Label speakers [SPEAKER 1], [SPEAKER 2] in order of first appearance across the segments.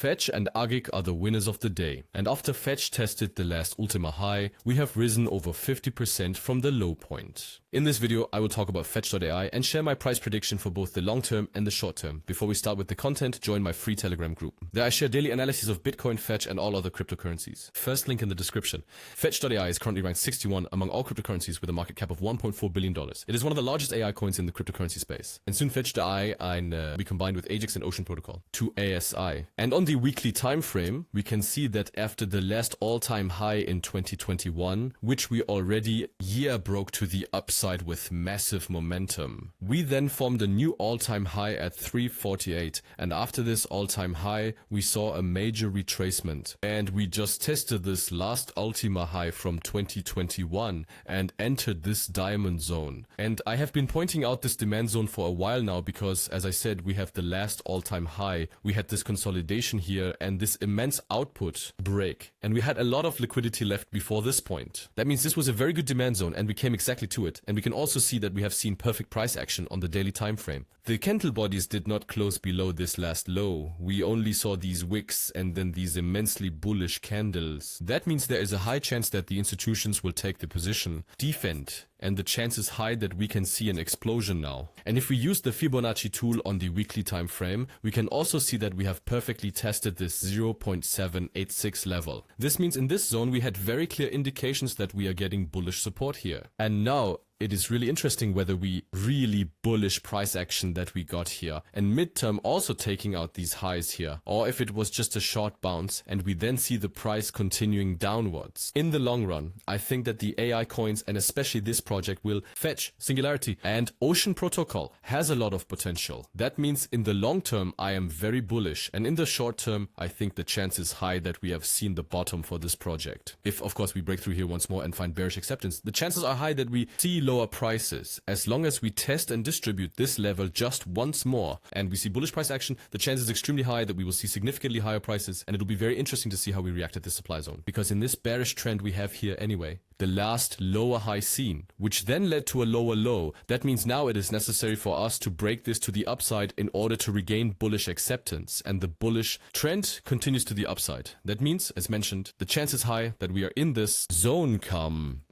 [SPEAKER 1] Fetch and Agik are the winners of the day, and after Fetch tested the last Ultima high, we have risen over 50% from the low point. In this video, I will talk about Fetch.Ai and share my price prediction for both the long term and the short term. Before we start with the content, join my free Telegram group. There I share daily analysis of Bitcoin, Fetch and all other cryptocurrencies. First link in the description. Fetch.Ai is currently ranked 61 among all cryptocurrencies with a market cap of $1.4 billion. It is one of the largest AI coins in the cryptocurrency space. And soon Fetch.Ai will be combined with Ajax and Ocean Protocol to ASI. And on the weekly time frame, we can see that after the last all-time high in 2021, which we already broke to the upside with massive momentum, we then formed a new all-time high at 348, and after this all-time high we saw a major retracement, and we just tested this last Ultima high from 2021 and entered this diamond zone. And I have been pointing out this demand zone for a while now because, as I said, we have the last all-time high, we had this consolidation here and this immense output break, and we had a lot of liquidity left before this point. That means this was a very good demand zone and we came exactly to it, and we can also see that we have seen perfect price action on the daily time frame. The candle bodies did not close below this last low. We only saw these wicks and then these immensely bullish candles. That means there is a high chance that the institutions will take the position, defend, and the chance is high that we can see an explosion now. And if we use the Fibonacci tool on the weekly time frame, we can also see that we have perfectly tested this 0.786 level. This means in this zone we had very clear indications that we are getting bullish support here. And now it is really interesting whether we really bullish price action that we got here and midterm also taking out these highs here, or if it was just a short bounce and we then see the price continuing downwards. In the long run, I think that the AI coins and especially this project will Fetch, Singularity and Ocean Protocol has a lot of potential. That means in the long term I am very bullish, and in the short term I think the chance is high that we have seen the bottom for this project. If of course we break through here once more and find bearish acceptance, the chances are high that we see lower prices. As long as we test and distribute this level just once more and we see bullish price action, the chance is extremely high that we will see significantly higher prices, and it'll be very interesting to see how we react at this supply zone. Because in this bearish trend we have here anyway, the last lower high seen, which then led to a lower low. That means now it is necessary for us to break this to the upside in order to regain bullish acceptance, and the bullish trend continues to the upside. That means, as mentioned, the chance is high that we are in this zone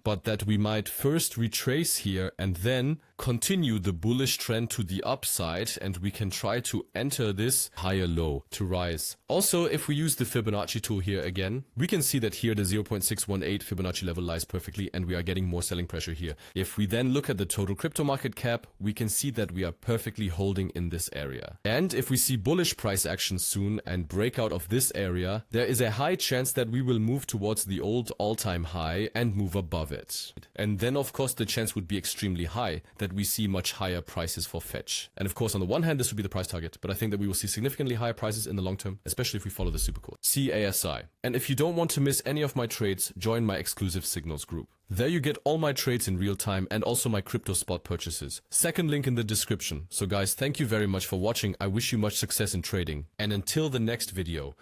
[SPEAKER 1] but that we might first retrace here and then continue the bullish trend to the upside, and we can try to enter this higher low to rise. Also, if we use the Fibonacci tool here again, we can see that here the 0.618 Fibonacci level lies perfectly and we are getting more selling pressure here. If we then look at the total crypto market cap, we can see that we are perfectly holding in this area. And if we see bullish price action soon and break out of this area, there is a high chance that we will move towards the old all-time high and move above it. And then of course the chance would be extremely high that we see much higher prices for Fetch. And of course on the one hand this would be the price target, but I think that we will see significantly higher prices in the long term, especially if we follow the supercore. CASI. And if you don't want to miss any of my trades, join my exclusive signals group. There you get all my trades in real time and also my crypto spot purchases. Second link in the description. So guys, thank you very much for watching. I wish you much success in trading. And until the next video,